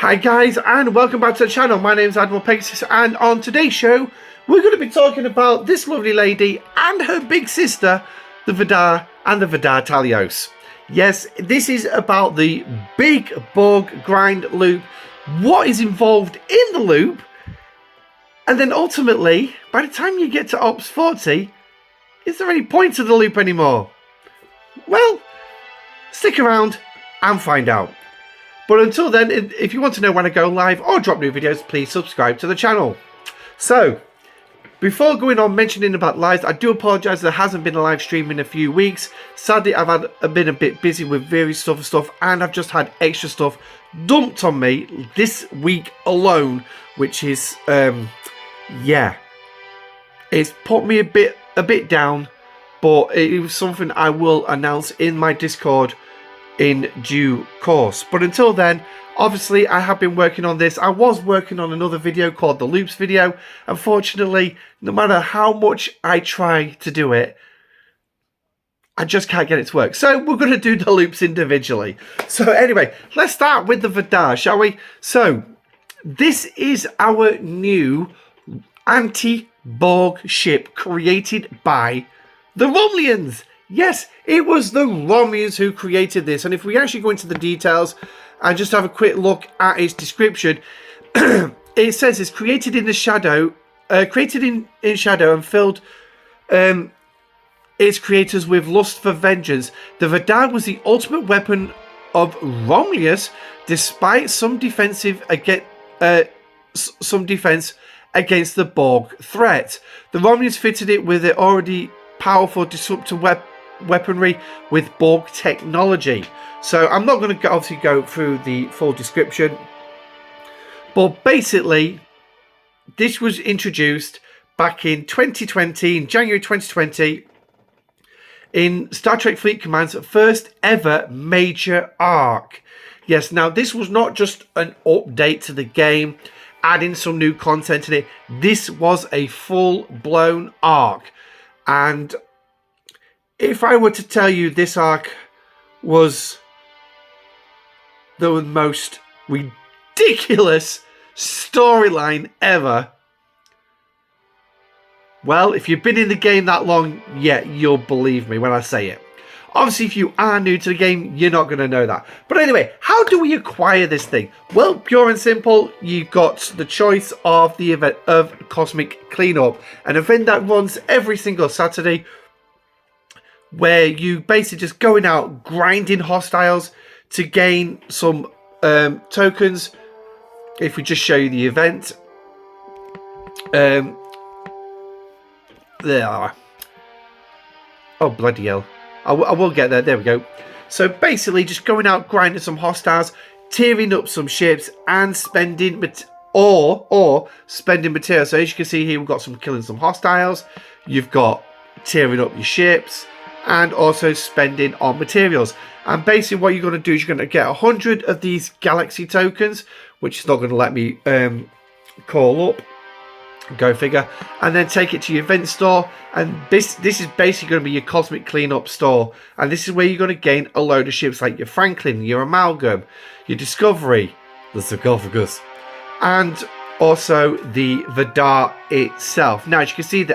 Hi guys, and welcome back to the channel. My name is Admiral Pegasus, and on today's show we're going to be talking about this lovely lady and her big sister, the Vidar and the Vidar Tailos. Yes, this is about the big bug grind loop, what is involved in the loop, and then ultimately, by the time you get to Ops 40, is there any point to the loop anymore? Well, stick around and find out. But until then, if you want to know when I go live or drop new videos, please subscribe to the channel. So, before going on mentioning about lives, I do apologise there hasn't been a live stream in a few weeks. Sadly, I've been a bit busy with various other stuff, and I've just had extra stuff dumped on me this week alone, which is, yeah, it's put me a bit down, but it was something I will announce in my Discord in due course. But until then, obviously I have been working on this. I was working on another video called the loops video. Unfortunately, no matter how much I try to do it, I just can't get it to work. So we're going to do the loops individually. So anyway, let's start with the Vidar, shall we? So this is our new anti-Borg ship created by the Romulans. Yes, it was the Romulans who created this, and if we actually go into the details and just have a quick look at its description, it says it's created in the shadow, in shadow, and filled its creators with lust for vengeance. The Vidar was the ultimate weapon of Romulus, despite some defense against the Borg threat. The Romulans fitted it with their already powerful disruptor weaponry with Borg technology. So I'm not going to obviously go through the full description, but basically this was introduced back in 2020, in January 2020, in Star Trek Fleet Command's first ever major arc. Yes, now this was not just an update to the game, adding some new content in it. This was a full-blown arc. And if I were to tell you this arc was the most ridiculous storyline ever, well, if you've been in the game that long, yeah, you'll believe me when I say it. Obviously, if you are new to the game, you're not going to know that. But anyway, how do we acquire this thing? Well, pure and simple, you've got the choice of the event of Cosmic Cleanup, an event that runs every single Saturday, where you basically just going out grinding hostiles to gain some tokens. If we just show you the event, there are. Oh bloody hell! I will get there. There we go. So basically, just going out grinding some hostiles, tearing up some ships, and spending or spending material. So as you can see here, we've got some killing some hostiles. You've got tearing up your ships, and also spending on materials. And basically what you're going to do is you're going to get 100 of these galaxy tokens, which is not going to let me call up, go figure, and then take it to your event store. And this is basically going to be your Cosmic Cleanup store, and this is where you're going to gain a load of ships like your Franklin, your Amalgam, your Discovery, the Sarcophagus, and also the Vidar itself. Now as you can see,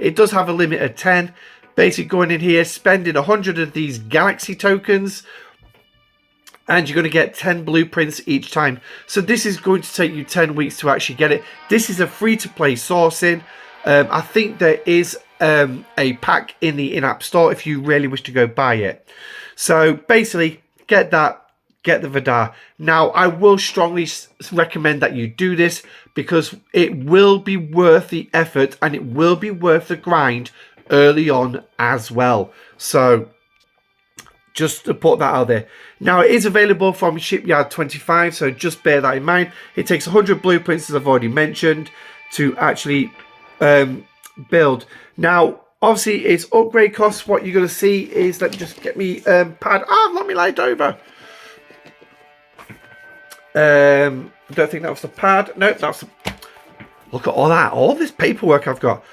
it does have a limit of 10. Basically going in here, spending 100 of these galaxy tokens, and you're going to get 10 blueprints each time. So this is going to take you 10 weeks to actually get it. This is a free-to-play sourcing. I think there is a pack in the in-app store if you really wish to go buy it. So basically, get that, get the Vidar. Now, I will strongly recommend that you do this, because it will be worth the effort, and it will be worth the grind early on as well. So just to put that out there. Now it is available from Shipyard 25, so just bear that in mind. It takes 100 blueprints, as I've already mentioned, to actually build. Now obviously its upgrade costs, what you're going to see is, let me just get me pad. Let me light over. I don't think that was the pad. No, that's, look at all that, all this paperwork I've got.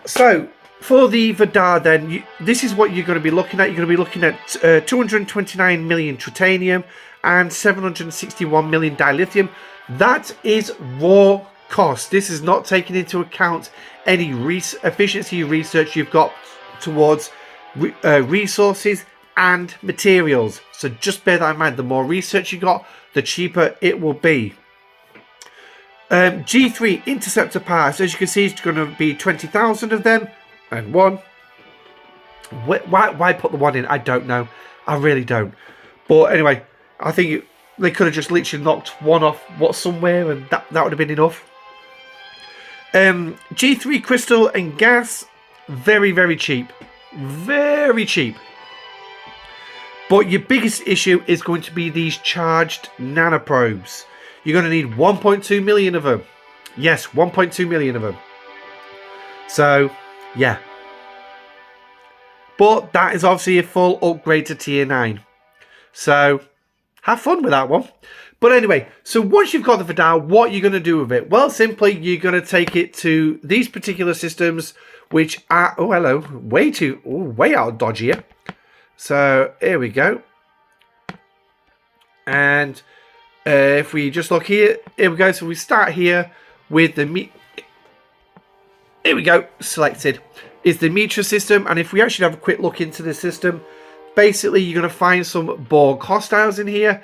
So For the Vidar, then, this is what you're going to be looking at. You're going to be looking at 229 million titanium and 761 million dilithium. That is raw cost. This is not taking into account any efficiency research you've got towards resources and materials. So just bear that in mind. The more research you got, the cheaper it will be. G3 interceptor parts, as you can see, it's going to be 20,000 of them. And one. Why put the one in? I don't know. I really don't. But anyway, I think they could have just literally knocked one off somewhere, and that would have been enough. G3 crystal and gas, very, very cheap. Very cheap. But your biggest issue is going to be these charged nanoprobes. You're going to need 1.2 million of them. Yes, 1.2 million of them. So, yeah. But that is obviously a full upgrade to tier 9. So, have fun with that one. But anyway, so once you've got the Vidar, what are you going to do with it? Well, simply, you're going to take it to these particular systems, which are, oh, hello, way out dodgy here. So, here we go. And if we just look here we go. So we start here with the here we go, selected is the Mitra system. And if we actually have a quick look into the system, basically you're going to find some Borg hostiles in here.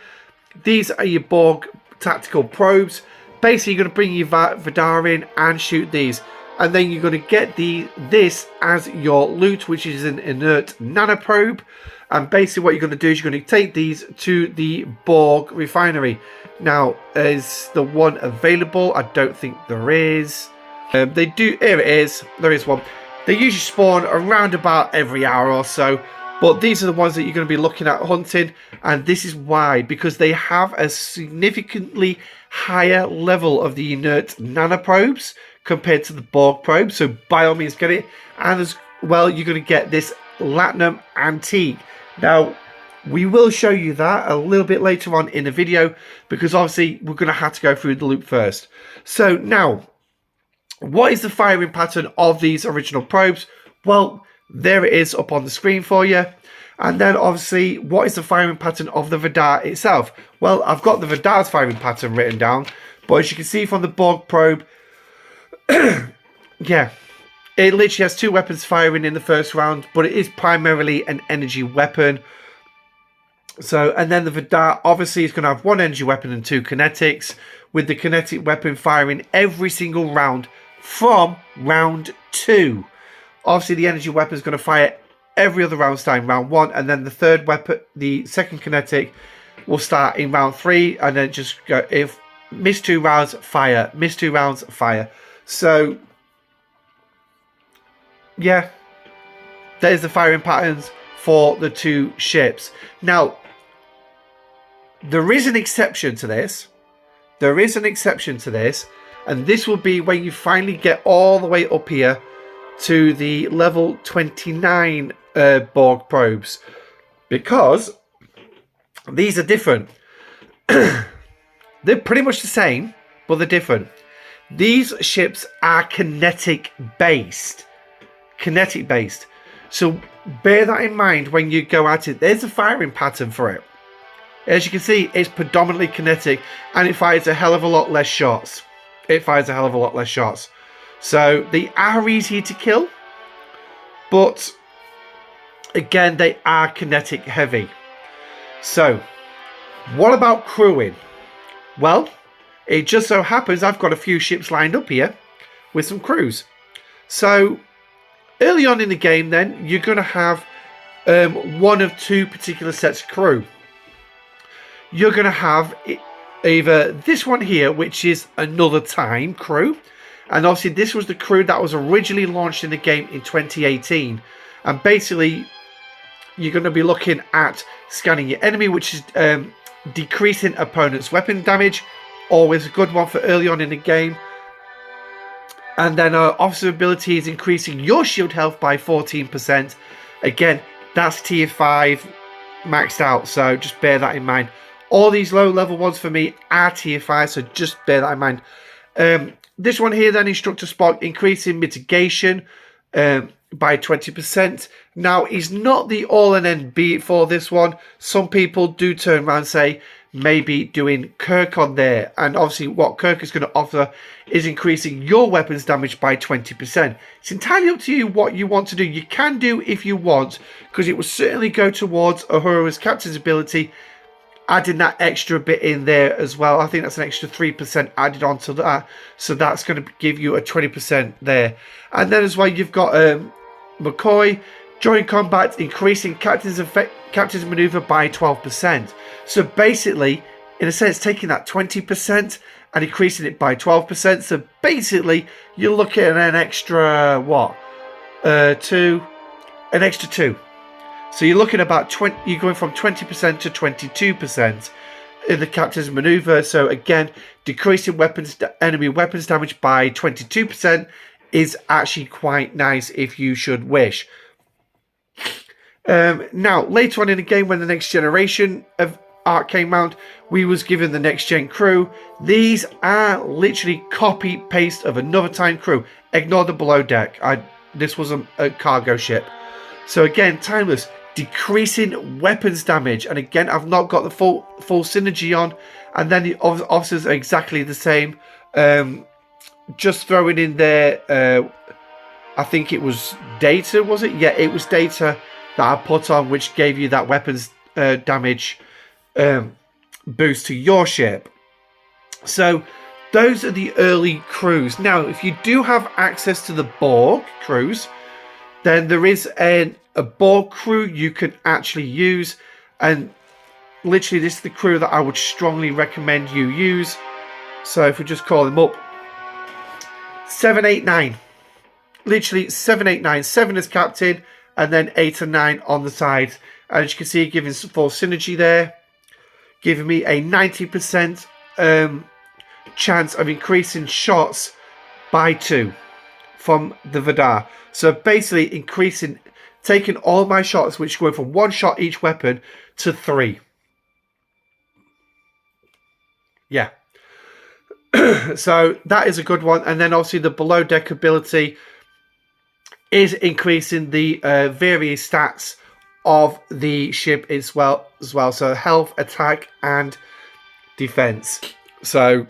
These are your Borg tactical probes. Basically you're going to bring your Vidar in and shoot these, and then you're going to get this as your loot, which is an inert nanoprobe. And basically what you're going to do is you're going to take these to the Borg refinery. Now, is the one available? I don't think there is. They do. Here it is. There is one. They usually spawn around about every hour or so. But these are the ones that you're going to be looking at hunting. And this is why. Because they have a significantly higher level of the inert nanoprobes compared to the Borg probe. So by all means get it. And as well, you're going to get this Latinum Antique. Now, we will show you that a little bit later on in the video, because obviously we're going to have to go through the loop first. So now, what is the firing pattern of these original probes? Well, there it is up on the screen for you. And then obviously, what is the firing pattern of the Vidar itself? Well, I've got the Vidar's firing pattern written down, but as you can see from the Borg probe, yeah, it literally has 2 weapons firing in the first round, but it is primarily an energy weapon. So, and then the Vidar obviously is going to have 1 energy weapon and 2 kinetics, with the kinetic weapon firing every single round from round 2. Obviously, the energy weapon is going to fire every other round starting round 1, and then the third weapon, the second kinetic, will start in round 3, and then just go, if miss 2 rounds, fire, miss 2 rounds, fire. So, yeah, there's the firing patterns for the 2 ships. Now, there is an exception to this. There is an exception to this. And this will be when you finally get all the way up here to the level 29 Borg probes. Because these are different. They're pretty much the same, but they're different. These ships are kinetic based. Kinetic based. So bear that in mind when you go at it. There's a firing pattern for it. As you can see, it's predominantly kinetic, and it fires a hell of a lot less shots. It fires a hell of a lot less shots. So they are easy to kill, but again, they are kinetic heavy. So what about crewing? Well, it just so happens I've got a few ships lined up here with some crews. So early on in the game, then, you're going to have 1 of 2 particular sets of crew. You're going to have either this one here, which is Another Time crew. And obviously, this was the crew that was originally launched in the game in 2018. And basically, you're going to be looking at scanning your enemy, which is decreasing opponent's weapon damage. Always a good one for early on in the game. And then officer ability is increasing your shield health by 14%. Again, that's tier 5 maxed out, so just bear that in mind. All these low level ones for me are tier 5, so just bear that in mind. This one here then, Instructor Spock, increasing mitigation by 20%. Now, he's not the all and end be for this one. Some people do turn around and say maybe doing Kirk on there. And obviously what Kirk is going to offer is increasing your weapons damage by 20%. It's entirely up to you what you want to do. You can do if you want, because it will certainly go towards Uhura's captain's ability, adding that extra bit in there as well. I think that's an extra 3% added onto that. So that's going to give you a 20% there. And then as well, you've got McCoy. During combat, increasing captain's maneuver by 12%. So basically, in a sense, taking that 20% and increasing it by 12%. So basically, you're looking at an extra, what? An extra 2. So you're looking about 20, you're going from 20% to 22% in the captain's maneuver. So again, decreasing enemy weapons damage by 22% is actually quite nice if you should wish. Now, later on in the game, when the next generation of art came out, we was given the next gen crew. These are literally copy paste of another time crew. Ignore the below deck. This was a cargo ship. So again, timeless, decreasing weapons damage. And again, I've not got the full synergy on. And then the officers are exactly the same. Just throwing in there, I think it was data, was it? Yeah, it was data that I put on, which gave you that weapons damage boost to your ship. So those are the early crews. Now, if you do have access to the Borg crews, then there is a Borg crew you can actually use. And literally, this is the crew that I would strongly recommend you use. So if we just call them up, 789. Literally 789. 7 as captain, and then 8 and 9 on the sides. And as you can see, giving full synergy there, giving me a 90% chance of increasing shots by 2 from the Vidar. So basically taking all my shots, which go from 1 shot each weapon, to 3. Yeah. So that is a good one. And then obviously the below deck ability is increasing the various stats of the ship as well. So health, attack, and defense. So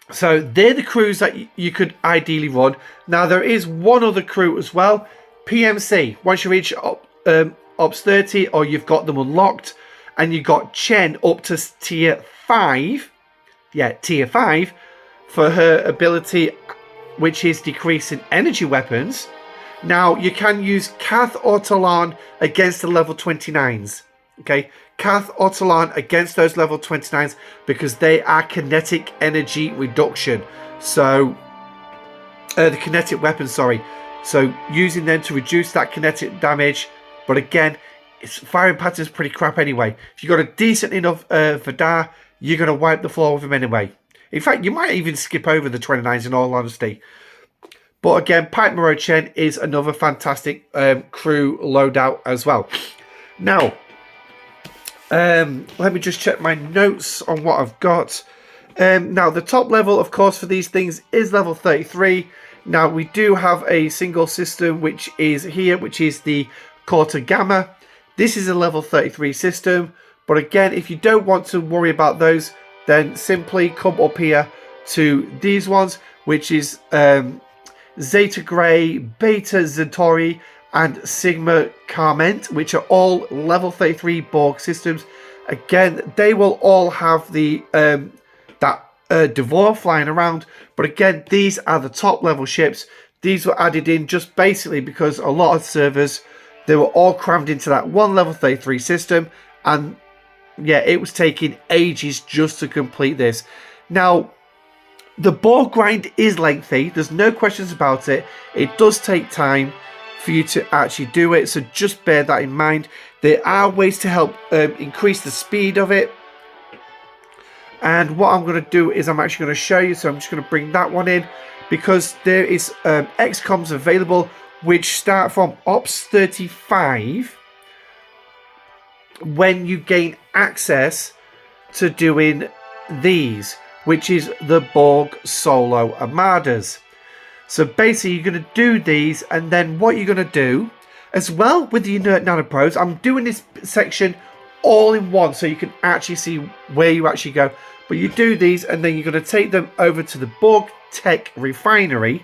they're the crews that you could ideally run. Now there is one other crew as well, PMC. Once you reach Ops 30, or you've got them unlocked, and you got Chen up to tier 5. Yeah, tier 5 for her ability, which is decreasing energy weapons. Now, you can use Kath or Talon against the level 29s. Okay, Kath or Talon against those level 29s because they are kinetic energy reduction. So, the kinetic weapons, sorry. So, using them to reduce that kinetic damage. But again, its firing pattern is pretty crap anyway. If you've got a decent enough Vidar, you're going to wipe the floor with him anyway. In fact, you might even skip over the 29s in all honesty. But again, Pipe Moreau Chen is another fantastic crew loadout as well. Now, let me just check my notes on what I've got. Now, the top level, of course, for these things is level 33. Now, we do have a single system, which is here, which is the Quarter Gamma. This is a level 33 system. But again, if you don't want to worry about those, then simply come up here to these ones, which is Zeta Grey, Beta Centauri, and Sigma Carment, which are all level 33 Borg systems. Again, they will all have the Devore flying around. But again, these are the top level ships. These were added in just basically because a lot of servers, they were all crammed into that one level 33 system. And yeah, it was taking ages just to complete this. Now, the Borg grind is lengthy. There's no questions about it. It does take time for you to actually do it. So just bear that in mind. There are ways to help increase the speed of it. And what I'm going to do is I'm actually going to show you. So I'm just going to bring that one in. Because there is XCOMs available, which start from Ops 35. When you gain access to doing these, which is the Borg Solo Armadas. So basically, you're going to do these, and then what you're going to do as well with the inert nanoprobes, I'm doing this section all in one so you can actually see where you actually go. But you do these, and then you're going to take them over to the Borg Tech Refinery.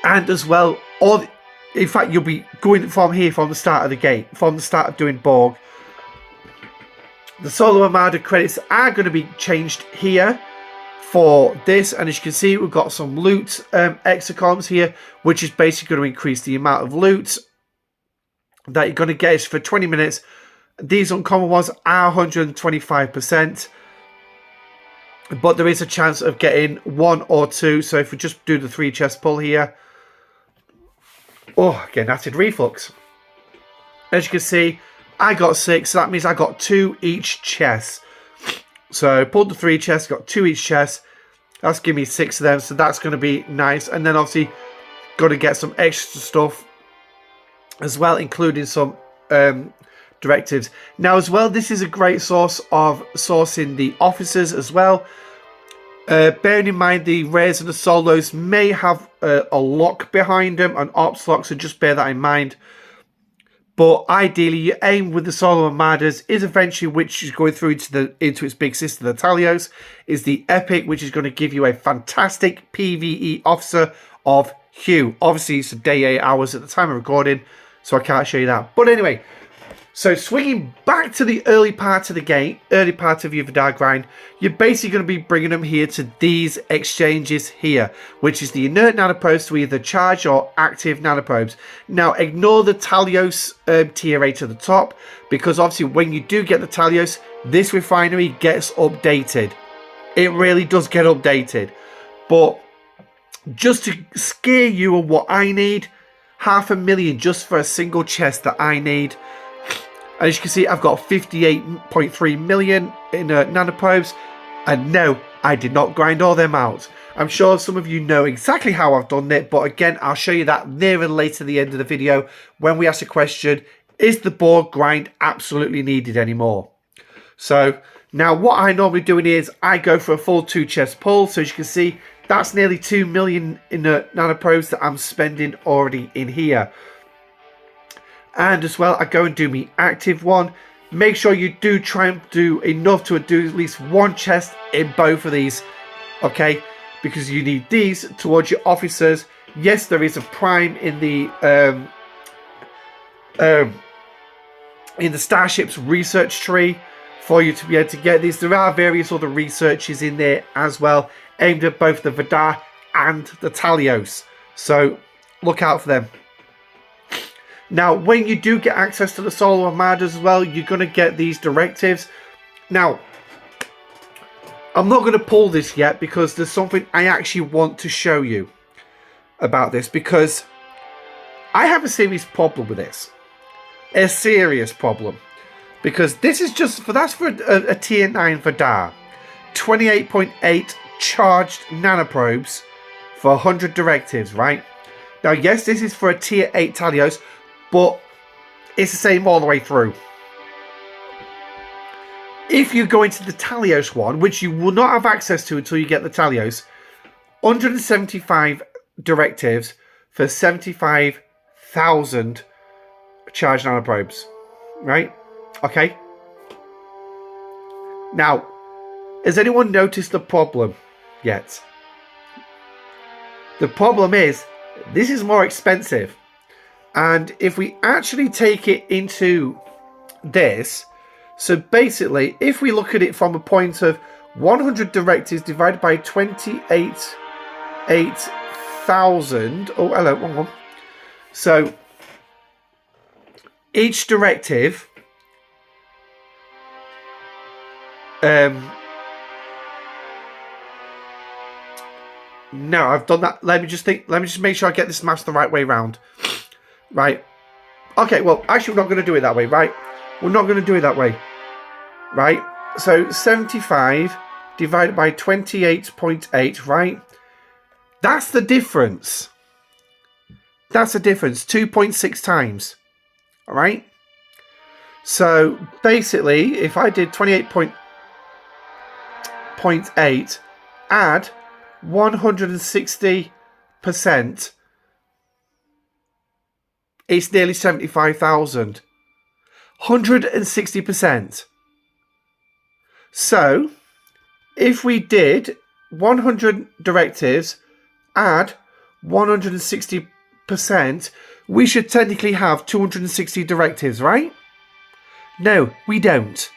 And as well, in fact, you'll be going from here, from the start of the gate, from the start of doing Borg. The Solar Armada credits are going to be changed here for this, and as you can see, we've got some loot exocons here, which is basically going to increase the amount of loot that you're going to get for 20 minutes. These uncommon ones are 125%, but there is a chance of getting 1 or 2. So if we just do the 3 chest pull here, oh, again, acid reflux. As you can see, I got 6, so that means I got 2 each chest. So I pulled the 3 chests, got 2 each chest. That's giving me 6 of them, so that's going to be nice. And then obviously got to get some extra stuff as well, including some directives. Now as well, this is a great source of sourcing the officers as well. Bearing in mind the rares and the solos may have a lock behind them, an ops lock, so just bear that in mind. But ideally, your aim with the Solar Armadas is eventually, which is going through into its big sister, the Tailos, is the Epic, which is going to give you a fantastic PvE officer of Hugh. Obviously, it's a day 8 hours at the time of recording, so I can't show you that. But anyway, so swinging back to the early part of the game, early part of your Vidar grind, you're basically going to be bringing them here to these exchanges here, which is the inert nanoprobes to either charge or active nanoprobes. Now, ignore the Tailos tier 8 at the top, because obviously when you do get the Tailos, this refinery gets updated. It really does get updated. But just to scare you on what I need, 500,000 just for a single chest that I need. And as you can see, I've got 58.3 million in nanoprobes. And no, I did not grind all them out. I'm sure some of you know exactly how I've done it. But again, I'll show you that nearer later the end of the video when we ask the question, is the Borg grind absolutely needed anymore? So now what I normally doing is I go for a full 2 chest pull. So as you can see, that's nearly 2 million in nanoprobes that I'm spending already in here. And as well, I go and do me active one. Make sure you do try and do enough to do at least 1 chest in both of these, okay? Because you need these towards your officers. Yes, there is a prime in the Starship's research tree for you to be able to get these. There are various other researches in there as well, aimed at both the Vidar and the Tailos. So look out for them. Now, when you do get access to the Solar Armadas as well, you're going to get these directives. Now, I'm not going to pull this yet because there's something I actually want to show you about this, because I have a serious problem with this. A serious problem. Because this is just, that's for a tier 9 Vidar. 28.8 charged nanoprobes for 100 directives, right? Now, yes, this is for a tier 8 Tailos, but it's the same all the way through. If you go into the Tailos one, which you will not have access to until you get the Tailos, 175 directives for 75,000 charged nanoprobes, right? Okay. Now, has anyone noticed the problem yet? The problem is, this is more expensive. And if we actually take it into this, so basically, if we look at it from a point of 100 directives divided by 28,000. Oh, hello, one more. So each directive no, I've done that. Let me just make sure I get this maths the right way round. Right. Okay, well, actually, we're not going to do it that way, right? We're not going to do it that way. Right? So, 75 divided by 28.8, right? That's the difference. That's the difference. 2.6 times. All right? So, basically, if I did 28.8, add 160%, it's nearly 75,000. 160%. So, if we did 100 directives, add 160%, we should technically have 260 directives, right? No, we don't.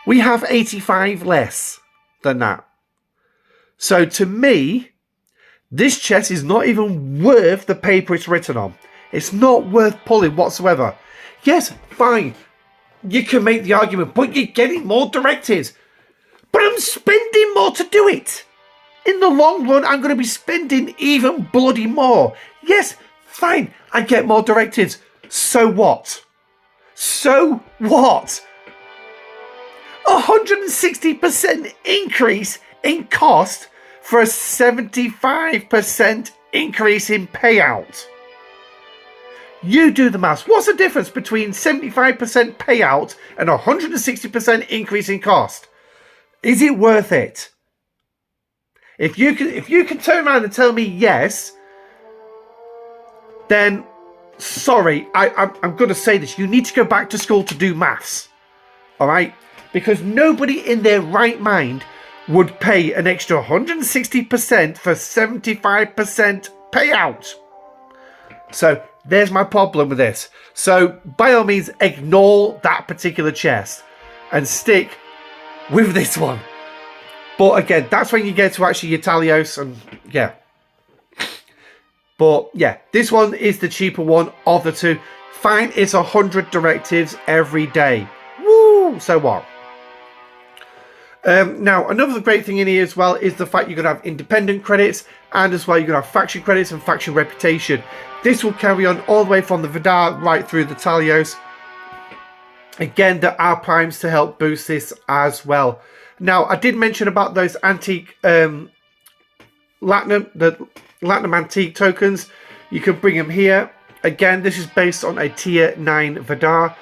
We have 85 less than that. So to me, this chest is not even worth the paper it's written on. It's not worth pulling whatsoever. Yes, fine. You can make the argument, but you're getting more directives. But I'm spending more to do it. In the long run, I'm going to be spending even bloody more. Yes, fine. I get more directives. So what? So what? 160% increase in cost for a 75% increase in payout. You do the maths. What's the difference between 75% payout and 160% increase in cost? Is it worth it? If you can turn around and tell me yes, then sorry, I'm going to say this. You need to go back to school to do maths. All right? Because nobody in their right mind would pay an extra 160% for 75% payout. So there's my problem with this. So by all means, ignore that particular chest and stick with this one. But again, that's when you get to actually your Tailos, and yeah. But yeah, this one is the cheaper one of the two. Fine, it's 100 directives every day. Woo! So what? Now, another great thing in here as well is the fact you're going to have independent credits, and as well you're going to have faction credits and faction reputation. This will carry on all the way from the Vidar right through the Tailos. Again, there are primes to help boost this as well. Now, I did mention about those antique the Latinum antique tokens. You can bring them here. Again, this is based on a tier 9 Vidar.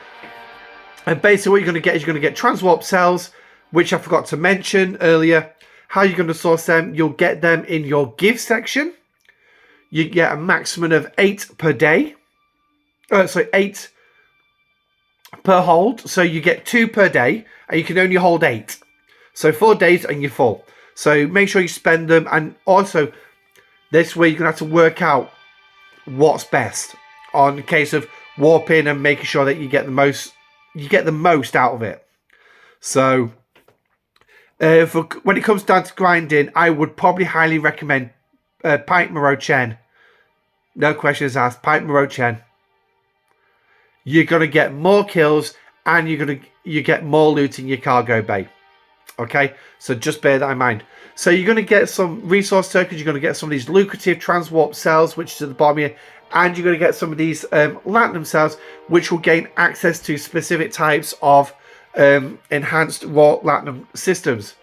And basically what you're going to get is you're going to get transwarp cells, which I forgot to mention earlier. How you're going to source them, you'll get them in your give section. You get a maximum of 8 per day. 8 per hold. So you get 2 per day, and you can only hold 8. So 4 days and you're full. So make sure you spend them, and also this way you're going to have to work out what's best on the case of warping and making sure that you get the most out of it. So when it comes down to grinding, I would probably highly recommend Pipe Moreau Chen. No questions asked. Pipe Moreau Chen. You're going to get more kills, and you get more loot in your cargo bay. Okay, so just bear that in mind. So you're going to get some resource tokens, you're going to get some of these lucrative transwarp cells, which is at the bottom here, and you're going to get some of these latinum cells, which will gain access to specific types of enhanced raw latinum systems.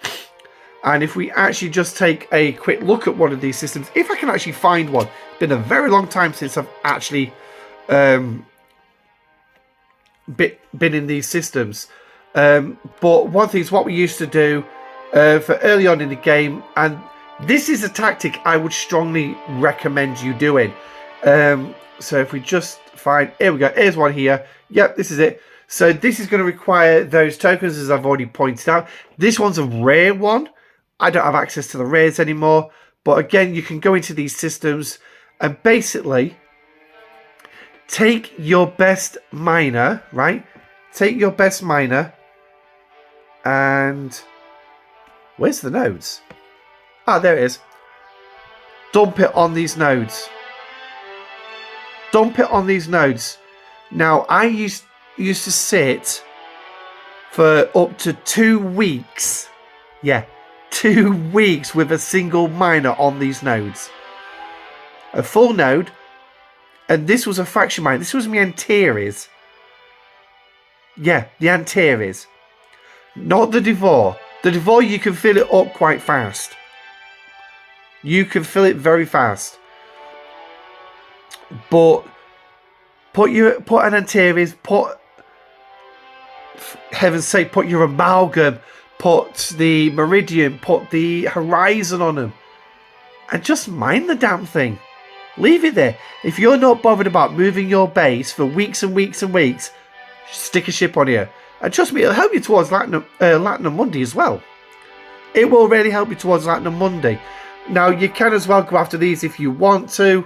And if we actually just take a quick look at one of these systems, if I can actually find one, it's been a very long time since I've actually been in these systems. But one thing is what we used to do for early on in the game, and this is a tactic I would strongly recommend you doing. So if we just find, here we go, here's one here. Yep, this is it. So this is going to require those tokens, as I've already pointed out. This one's a rare one. I don't have access to the rares anymore, but again, you can go into these systems and basically take your best miner, right? Take your best miner, and where's the nodes? Ah, there it is. Dump it on these nodes. Dump it on these nodes. Now, I used to sit for up to 2 weeks. Yeah, 2 weeks with a single miner on these nodes. A full node. And this was a faction mine. This was my Antares. Yeah, the Antares. Not the Devore. The Devore, you can fill it up quite fast. You can fill it very fast. But put an Antares, heaven's sake, put your amalgam, put the Meridian, put the Horizon on them, and just mine the damn thing. Leave it there. If you're not bothered about moving your base for weeks and weeks and weeks, stick a ship on here. And trust me, it'll help you towards Latinum Monday as well. It will really help you towards Latinum Monday. Now, you can as well go after these if you want to,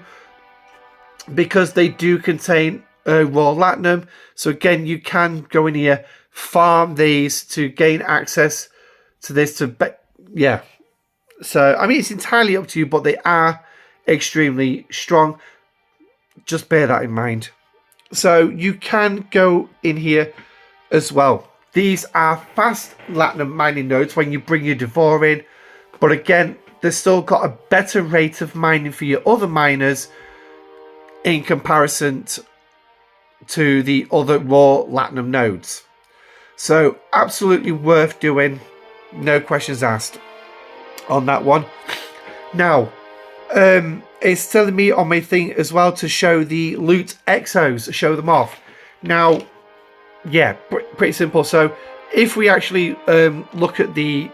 because they do contain raw Latinum. So again, you can go in here, farm these to gain access to this. Yeah. So, I mean, it's entirely up to you, but they are extremely strong. Just bear that in mind. So, you can go in here as well. These are fast Latinum mining nodes when you bring your Devore in. But again, they've still got a better rate of mining for your other miners in comparison to the other raw Latinum nodes. So, absolutely worth doing. No questions asked on that one. Now, it's telling me on my thing as well to show the loot exos, show them off. Now, yeah, pretty simple. So, if we actually look at the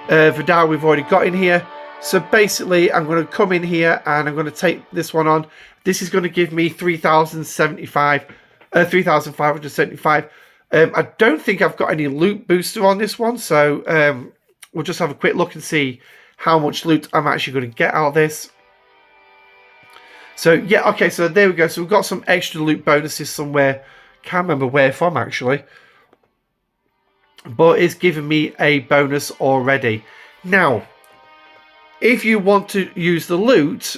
Vidar we've already got in here. So, basically, I'm going to come in here and I'm going to take this one on. This is going to give me 3,575. I don't think I've got any loot booster on this one, so we'll just have a quick look and see how much loot I'm actually going to get out of this. So, yeah, okay, so there we go. So, we've got some extra loot bonuses somewhere. Can't remember where from, actually. But it's given me a bonus already. Now, if you want to use the loot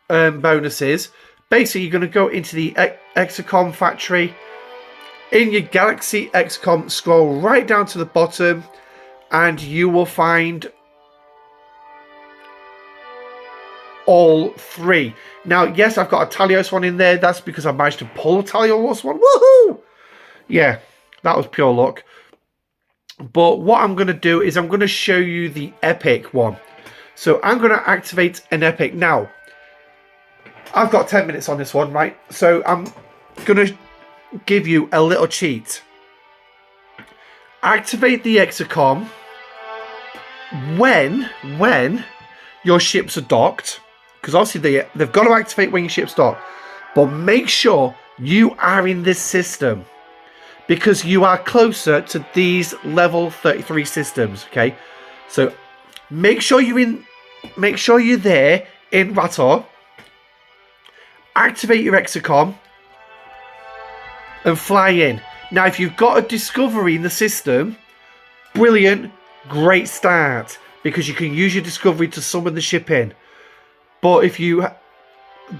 bonuses, basically, you're going to go into the Exocom factory. In your Galaxy XCOM, scroll right down to the bottom and you will find all three. Now, yes, I've got a Tailos one in there. That's because I managed to pull a Tailos one. Woohoo! Yeah, that was pure luck. But what I'm going to do is I'm going to show you the epic one. So I'm going to activate an epic. Now, I've got 10 minutes on this one, right? So I'm going to give you a little cheat. Activate the Exocom when your ships are docked, because obviously they've got to activate when your ship's docked, but make sure you are in this system because you are closer to these level 33 systems. Okay, so make sure you're there in Rator. Activate your Exocom and fly in. Now, if you've got a discovery in the system, brilliant, great start, because you can use your discovery to summon the ship in. But if you,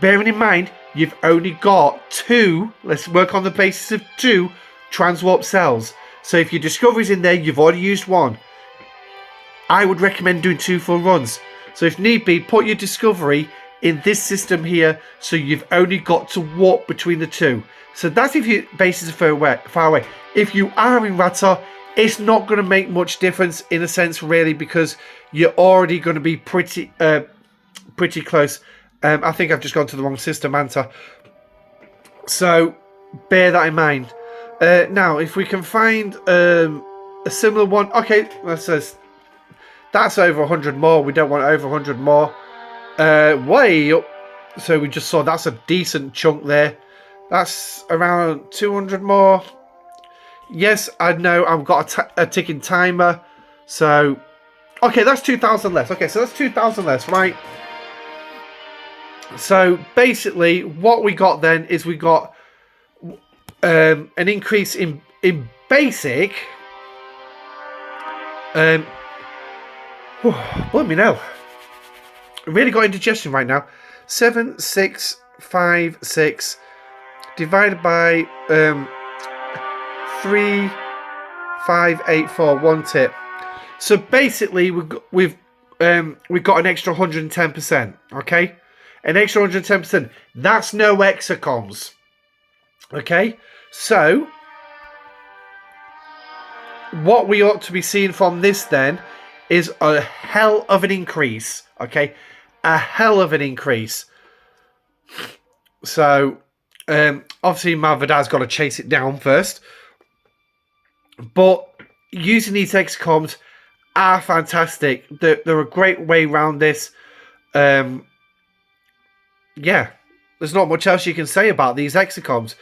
bearing in mind, you've only got 2, let's work on the basis of 2 transwarp cells. So if your discovery's in there, you've already used 1. I would recommend doing 2 full runs. So if need be, put your discovery in this system here, so you've only got to warp between the 2. So that's if your bases are far away. If you are in Rator, it's not going to make much difference in a sense, really, because you're already going to be pretty close. I think I've just gone to the wrong system, Anta. So bear that in mind. Now, if we can find a similar one, okay, that's over 100 more. We don't want over 100 more. Way up. So we just saw that's a decent chunk there. That's around 200 more. Yes, I know I've got a ticking timer. So, okay, that's 2,000 less. Okay, so that's 2,000 less, right? So, basically, what we got then is we got an increase in basic. Let me know. Really got indigestion right now. 7,656 divided by 3,584. 1 tip. So basically, we've got an extra 110%. Okay, an extra 110%. That's no Exocoms. Okay, so what we ought to be seeing from this then is a hell of an increase. Okay, a hell of an increase. So obviously my Vidar's got to chase it down first, but using these hexacoms are fantastic. They're a great way around this. Yeah, there's not much else you can say about these hexacoms.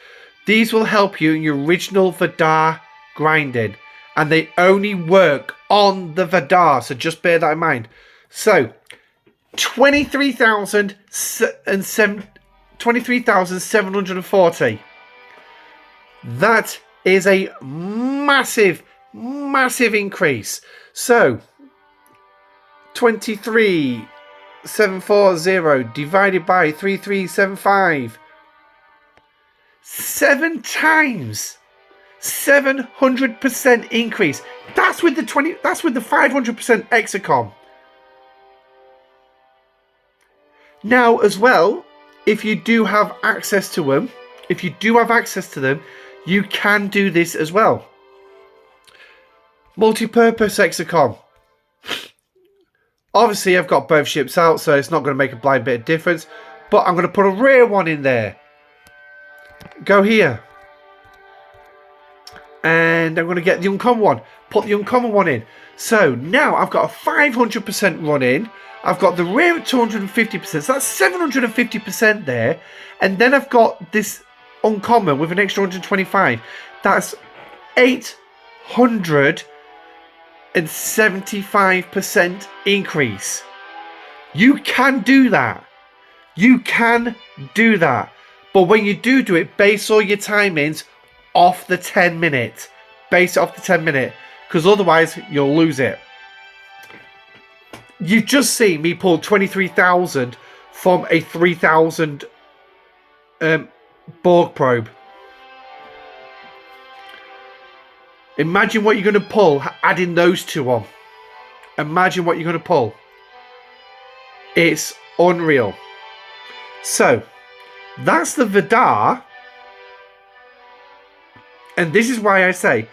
These will help you in your original Vidar grinding, and they only work on the Vidar, so just bear that in mind. So 23,740. That is a massive increase. So 23,740 divided by 3,375. 7 times. 700% increase. That's with the 500% hexacom. Now, as well, if you do have access to them, you can do this as well. Multi-purpose hexacom. Obviously, I've got both ships out, so it's not going to make a blind bit of difference. But I'm going to put a rear one in there. Go here. And I'm going to get the uncommon one. Put the uncommon one in. So now I've got a 500% run in. I've got the rear at 250%. So that's 750% there. And then I've got this uncommon with an extra 125. That's 875% increase. You can do that. You can do that. But when you do it, base all your timings off the 10 minute. Base it off the 10 minute. Because otherwise, you'll lose it. You've just seen me pull 23,000 from a 3,000 Borg probe. Imagine what you're going to pull, adding those two on. Imagine what you're going to pull. It's unreal. So, that's the Vidar. And this is why I say,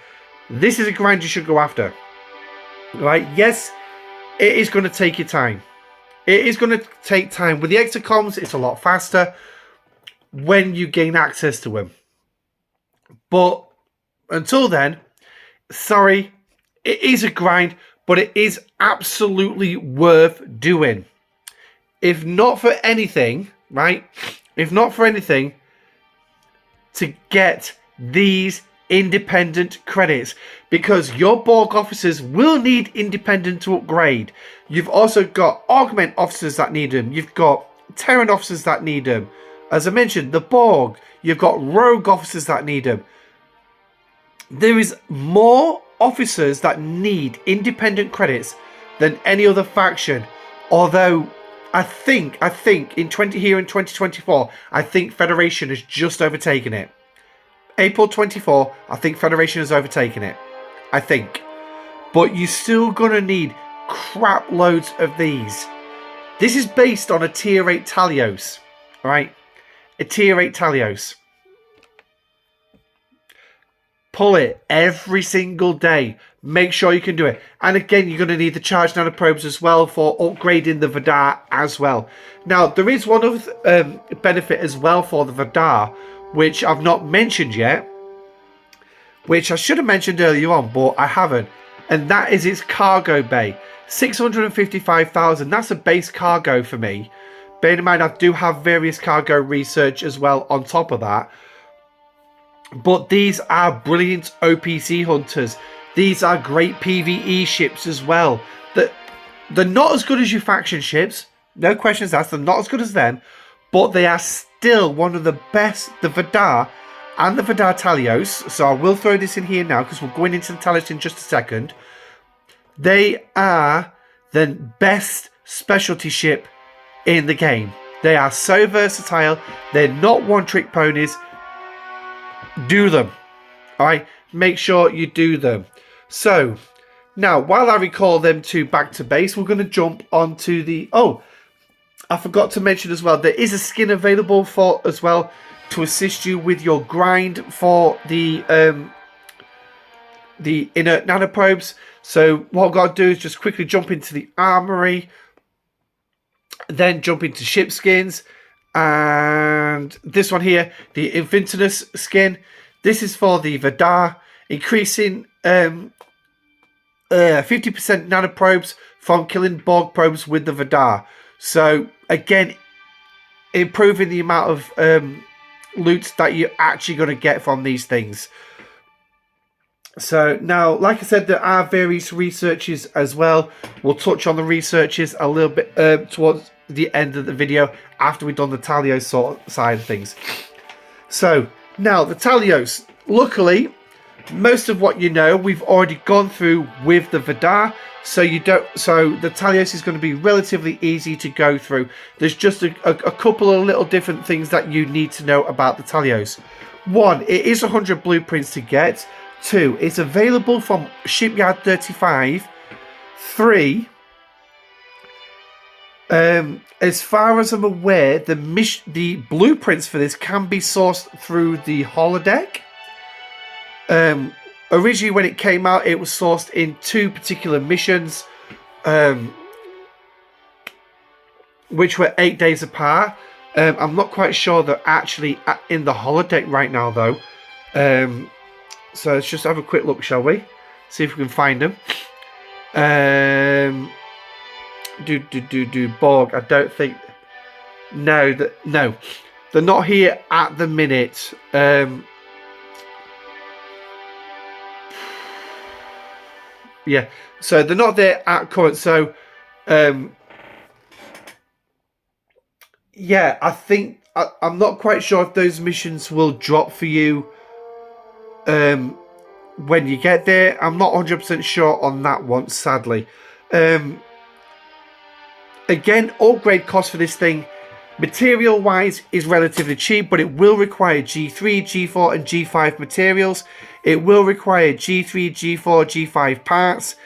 this is a grind you should go after. Right? Yes, it is going to take your time. It is going to take time. With the hexacoms, it's a lot faster when you gain access to them. But until then, sorry, it is a grind, but it is absolutely worth doing. If not for anything, right? If not for anything, to get these independent credits, because your Borg officers will need independent to upgrade. You've also got augment officers that need them. You've got Terran officers that need them. As I mentioned, the Borg. You've got rogue officers that need them. There is more officers that need independent credits than any other faction. Although I think in 2024, I think Federation has just overtaken it. April 24, I think Federation has overtaken it. I think. But you're still going to need crap loads of these. This is based on a tier 8 Tailos. Right? A tier 8 Tailos. Pull it every single day. Make sure you can do it. And again, you're going to need the charge nanoprobes as well for upgrading the Vidar as well. Now, there is one other benefit as well for the Vidar, which I've not mentioned yet, which I should have mentioned earlier on, but I haven't. And that is its cargo bay. 655,000. That's a base cargo for me. Bear in mind, I do have various cargo research as well on top of that. But these are brilliant OPC hunters. These are great PvE ships as well. They're not as good as your faction ships. No questions asked. They're not as good as them. But they are still one of the best. The Vidar and the Vidar Tailos. So I will throw this in here now because we're going into the Tailos in just a second. They are the best specialty ship in the game. They are so versatile. They're not one-trick ponies. Do them. Alright, make sure you do them. So, now, while I recall them two back to base, we're going to jump onto the... Oh, I forgot to mention as well, there is a skin available for as well to assist you with your grind for the inert nanoprobes. So, what I've got to do is just quickly jump into the armory, then jump into ship skins, and this one here, the Infinitenus skin. This is for the Vidar, increasing 50% nanoprobes from killing Borg probes with the Vidar. So again, improving the amount of loot that you're actually going to get from these things. So now, like I said, there are various researches as well. We'll touch on the researches a little bit towards the end of the video after we've done the Tailos side of things. So now the Tailos, luckily, most of what you know we've already gone through with the Vidar, so the Tailos is going to be relatively easy to go through. There's just a couple of little different things that you need to know about the Tailos. 1, it is 100 blueprints to get. 2, it's available from Shipyard 35. 3, as far as I'm aware, the blueprints for this can be sourced through the holodeck. Originally, when it came out, it was sourced in 2 particular missions, which were 8 days apart. I'm not quite sure they're actually in the holodeck right now, though. So let's just have a quick look, shall we? See if we can find them. Borg. I don't think. No, they're not here at the minute. Yeah, so they're not there at current. So, yeah, I think I'm not quite sure if those missions will drop for you when you get there. I'm not 100% sure on that one, sadly. Again, upgrade cost for this thing, material wise, is relatively cheap, but it will require G3, G4 and G5 materials. It will require G3, G4, G5 parts,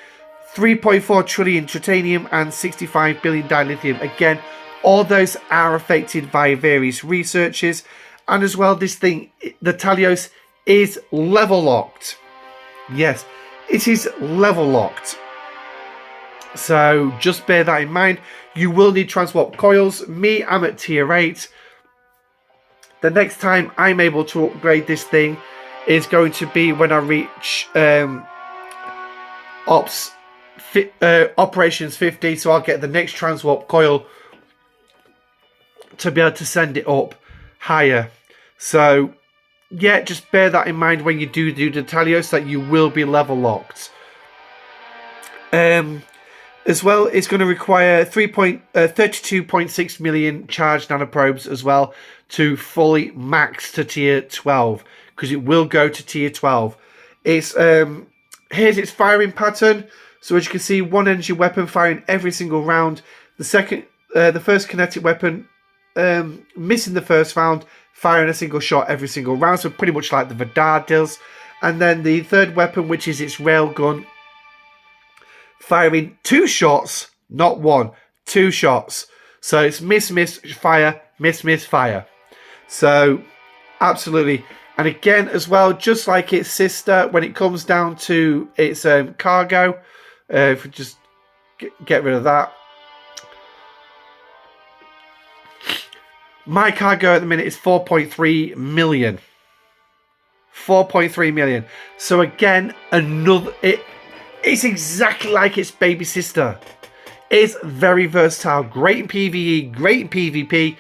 3.4 trillion titanium and 65 billion dilithium. Again, all those are affected by various researches. And as well, this thing, the Tailos, is level locked. Yes, it is level locked. So just bear that in mind. You will need transport coils. Me, I'm at tier 8. The next time I'm able to upgrade this thing is going to be when I reach operations 50. So I'll get the next transport coil to be able to send it up higher. So yeah, just bear that in mind when you do the Tailos, that you will be level locked. As well, it's going to require 32.6 million charged nanoprobes as well to fully max to tier 12, because it will go to tier 12. It's here's its firing pattern. So as you can see, one energy weapon firing every single round. The first kinetic weapon missing the first round, firing a single shot every single round. So pretty much like the Vidar does. And then the third weapon, which is its railgun, firing 2 shots, not 1, 2 shots. So it's miss, miss, fire, miss, miss, fire. So absolutely. And again, as well, just like its sister, when it comes down to its cargo, if we just get rid of that. My cargo at the minute is 4.3 million. 4.3 million. So again, it's exactly like its baby sister. It's very versatile, great in PvE, great in PvP,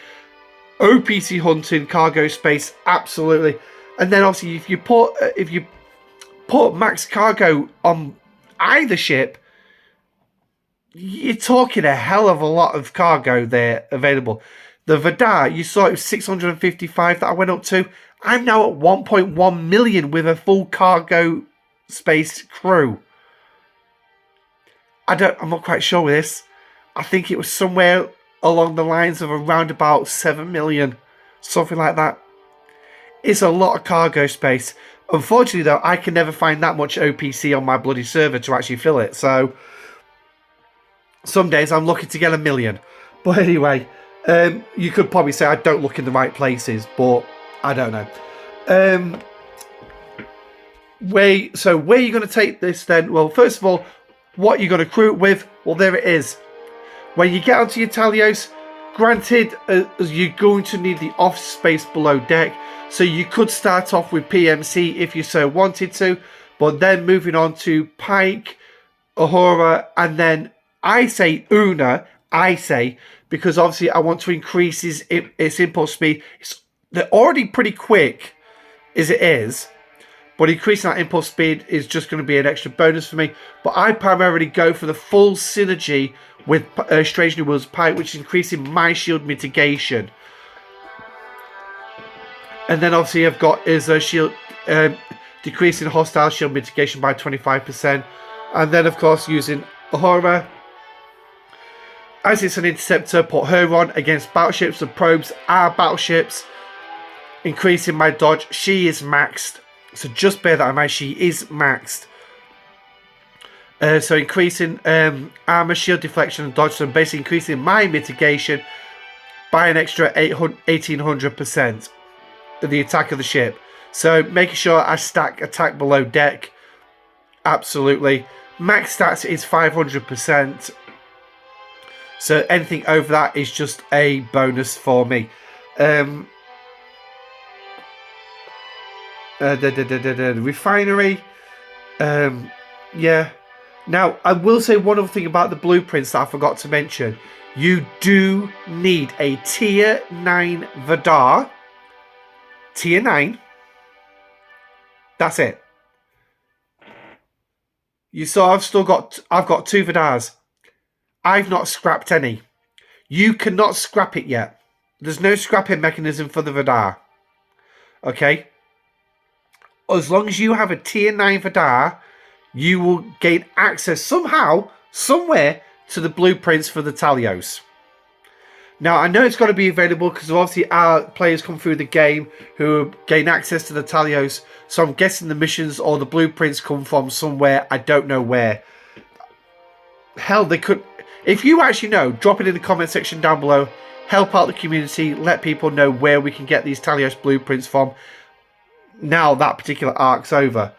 OPC hunting, cargo space, absolutely. And then obviously, if you put max cargo on either ship, you're talking a hell of a lot of cargo there available. The Vidar, you saw it was 655 that I went up to. I'm now at 1.1 million with a full cargo space crew. I'm not quite sure with this. I think it was somewhere along the lines of around about 7 million. Something like that. It's a lot of cargo space. Unfortunately, though, I can never find that much OPC on my bloody server to actually fill it. So, some days I'm lucky to get 1 million. But anyway, you could probably say I don't look in the right places, but I don't know. Where are you going to take this then? Well, first of all, what you're going to crew it with? Well, there it is. When you get onto your Tailos, granted, you're going to need the office space below deck. So you could start off with PMC if you so wanted to, but then moving on to Pike Ahura, and then I say Una. I say because obviously I want to increase its impulse speed. They're already pretty quick as it is, but increasing that impulse speed is just going to be an extra bonus for me. But I primarily go for the full synergy with Strange New Worlds Pipe, which is increasing my shield mitigation. And then obviously I've got is a shield decreasing hostile shield mitigation by 25%. And then of course using Ahura as it's an interceptor, put her on against battleships and probes. Our battleships, increasing my dodge. She is maxed, so just bear that in mind. She is maxed. So increasing armor, shield deflection, and dodge. So basically increasing my mitigation by an extra 1800% of the attack of the ship. So making sure I stack attack below deck. Absolutely. Max stats is 500%. So anything over that is just a bonus for me. Refinery. Yeah. Now, I will say one other thing about the blueprints that I forgot to mention. You do need a Tier 9 Vidar. Tier 9. That's it. You saw I've got 2 Vidars. I've not scrapped any. You cannot scrap it yet. There's no scrapping mechanism for the Vidar. Okay? As long as you have a Tier 9 Vidar, you will gain access somehow, somewhere, to the blueprints for the Tailos. Now, I know it's got to be available because obviously our players come through the game who gain access to the Tailos. So I'm guessing the missions or the blueprints come from somewhere. I don't know where. Hell, they could... If you actually know, drop it in the comment section down below. Help out the community. Let people know where we can get these Tailos blueprints from. Now that particular arc's over.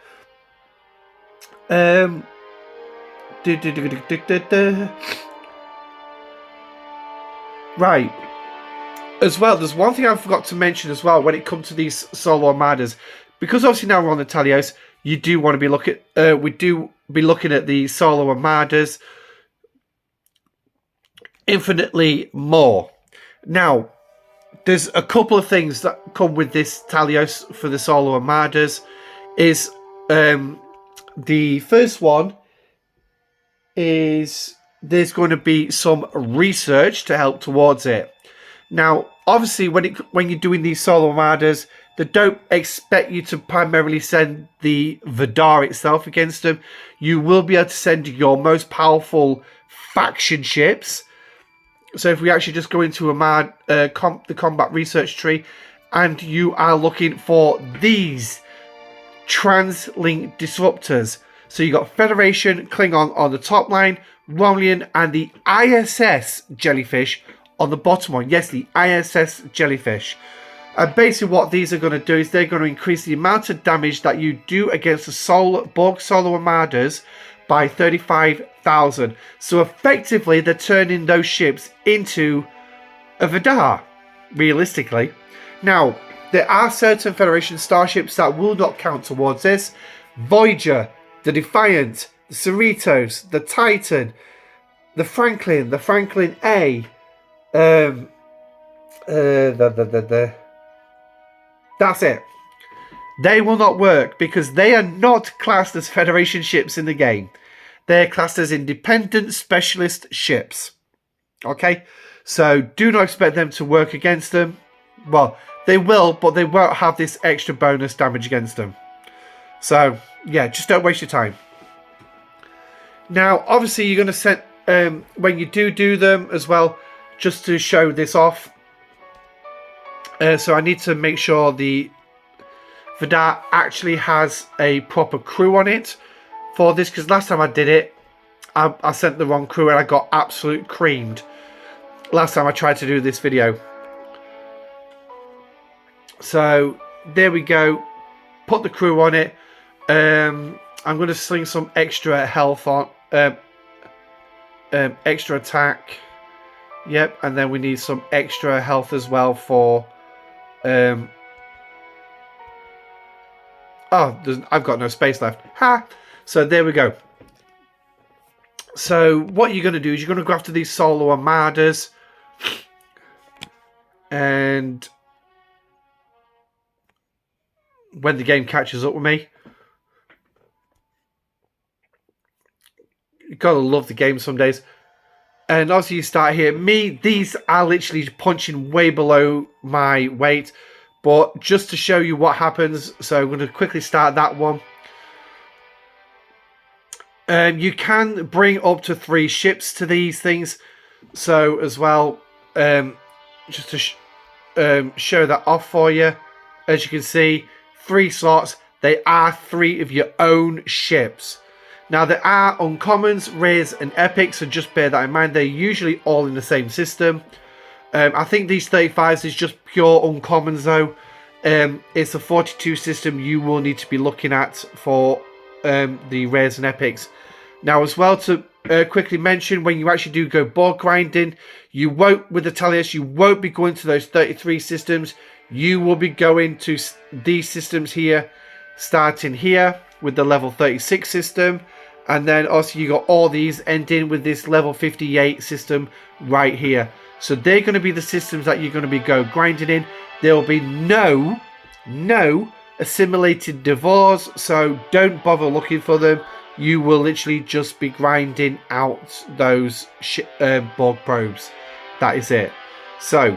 Right. As well, there's one thing I forgot to mention as well when it comes to these solo armadas. Because obviously now we're on the Tailos, you do want to be looking... we do be looking at the solo armadas infinitely more. Now, there's a couple of things that come with this Tailos for the solo armadas. Is the first one is there's going to be some research to help towards it. Now, obviously, when you're doing these solo armadas, they don't expect you to primarily send the Vidar itself against them. You will be able to send your most powerful faction ships. So if we actually just go into the combat research tree, and you are looking for these trans-link disruptors. So you got Federation, Klingon on the top line, Romulan, and the ISS jellyfish on the bottom one. Yes, the ISS jellyfish. And basically what these are going to do is they're going to increase the amount of damage that you do against the Borg solo armadas by 35,000. So effectively, they're turning those ships into a Vidar, realistically. Now, there are certain Federation starships that will not count towards this. Voyager, the Defiant, the Cerritos, the Titan, the Franklin A. That's it. They will not work because they are not classed as Federation ships in the game. They're classed as independent specialist ships. Okay? So do not expect them to work against them. Well, they will, but they won't have this extra bonus damage against them. So, yeah, just don't waste your time. Now, obviously, you're going to set, when you do them as well, just to show this off. So I need to make sure the Vidar actually has a proper crew on it for this, because last time I did it, I sent the wrong crew and I got absolute creamed last time I tried to do this video. So there we go. Put the crew on it. I'm going to sling some extra health on, extra attack. Yep, and then we need some extra health as well for. Oh, I've got no space left. Ha! So there we go. So what you're going to do is you're going to go after these solo armadas. And when the game catches up with me, you gotta love the game some days. And obviously you start here. These are literally punching way below my weight. But just to show you what happens, so I'm going to quickly start that one. You can bring up to 3 ships to these things. So as well, just to show that off for you. As you can see, 3 slots. They are 3 of your own ships. Now, there are uncommons, rares, and epics, so just bear that in mind. They're usually all in the same system. I think these 35s is just pure uncommons, though. It's a 42 system you will need to be looking at for the rares and epics. Now, as well, to quickly mention, when you actually do go board grinding, you won't, with the Tailos, you won't be going to those 33 systems. You will be going to these systems here, starting here with the level 36 system. And then also you got all these ending with this level 58 system right here. So they're going to be the systems that you're going to be go grinding in. There will be no assimilated divorce, so don't bother looking for them. You will literally just be grinding out those Borg probes. That is it. So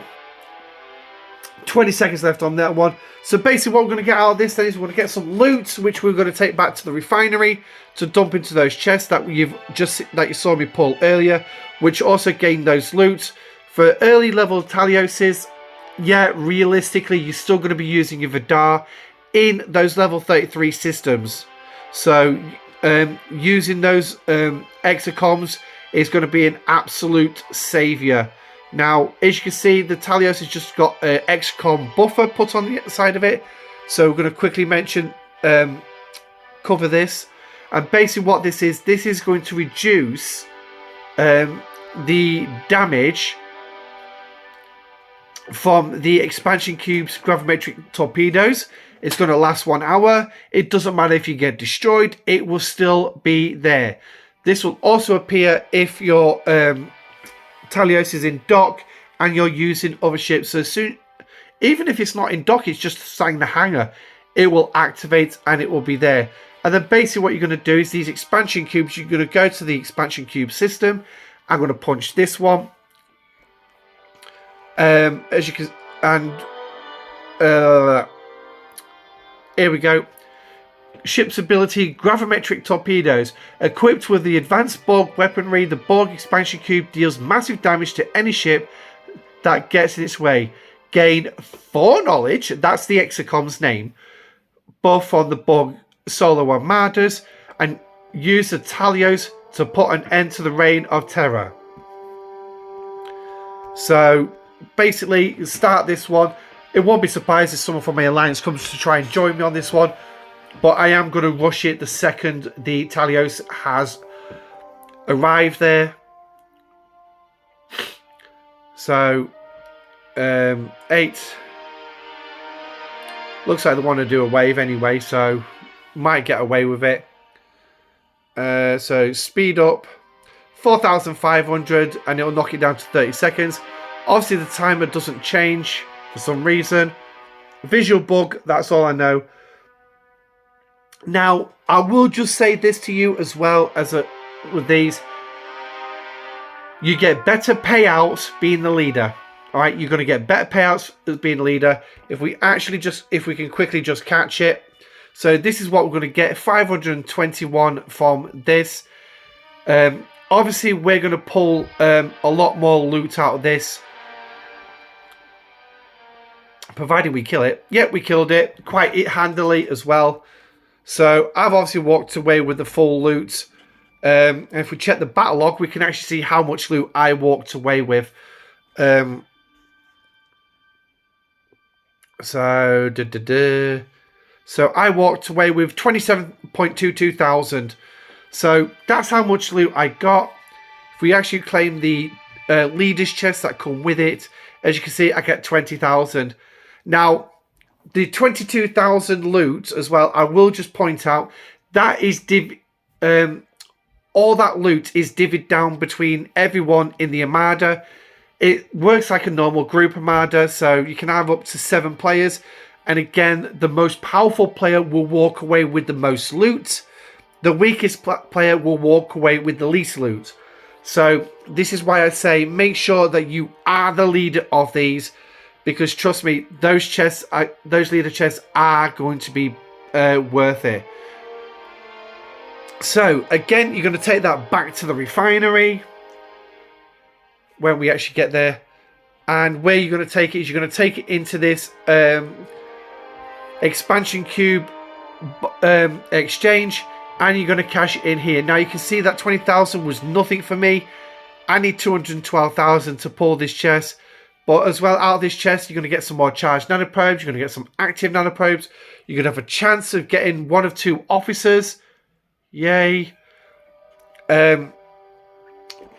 20 seconds left on that one. So basically what we're going to get out of this then is we're going to get some loot, which we're going to take back to the refinery to dump into those chests that you saw me pull earlier, which also gain those loot. For early level Tailioses, yeah, realistically you're still going to be using your Vidar in those level 33 systems. So using those exocoms is going to be an absolute saviour. Now, as you can see, the Tailos has just got an XCOM buffer put on the side of it. So we're going to quickly mention, cover this. And basically what this is going to reduce the damage from the expansion cube's gravimetric torpedoes. It's going to last 1 hour. It doesn't matter if you get destroyed. It will still be there. This will also appear if your Tailos is in dock and you're using other ships. So soon, even if it's not in dock, it's just saying the hangar, it will activate and it will be there. And then basically what you're going to do is these expansion cubes, you're going to go to the expansion cube system. I'm going to punch this one. As you can, and here we go. Ship's ability, gravimetric torpedoes. Equipped with the advanced Borg weaponry, the Borg expansion cube deals massive damage to any ship that gets in its way. Gain 4 knowledge, that's the Exocom's name, both on the Borg solo armadas, and use the Tailos to put an end to the reign of terror. So basically, start this one. It won't be surprised if someone from my alliance comes to try and join me on this one. But I am going to rush it the second the Tailos has arrived there. So, 8. Looks like they want to do a wave anyway, so might get away with it. So, speed up 4,500 and it'll knock it down to 30 seconds. Obviously, the timer doesn't change for some reason. Visual bug, that's all I know. Now, I will just say this to you as well as with these. You get better payouts being the leader. Alright, you're going to get better payouts as being the leader. If we can quickly just catch it. So this is what we're going to get. 521 from this. Obviously, we're going to pull a lot more loot out of this. Providing we kill it. Yep, we killed it. Quite handily as well. So I've obviously walked away with the full loot. And if we check the battle log, we can actually see how much loot I walked away with. So I walked away with 27.22 thousand. So that's how much loot I got. If we actually claim the leaders chests that come with it, as you can see, I get 20,000. Now, the 22,000 loot as well, I will just point out, that is all that loot is divvied down between everyone in the Armada. It works like a normal group Armada, so you can have up to 7 players. And again, the most powerful player will walk away with the most loot. The weakest player will walk away with the least loot. So this is why I say make sure that you are the leader of these, because trust me, those chests, those leader chests are going to be worth it. So again, you're going to take that back to the refinery when we actually get there, and where you're going to take it is you're going to take it into this expansion cube exchange, and you're going to cash it in here. Now you can see that 20,000 was nothing for me. I need 212,000 to pull this chest. But as well, out of this chest, you're going to get some more charged nanoprobes. You're going to get some active nanoprobes. You're going to have a chance of getting 1 of 2 officers. Yay.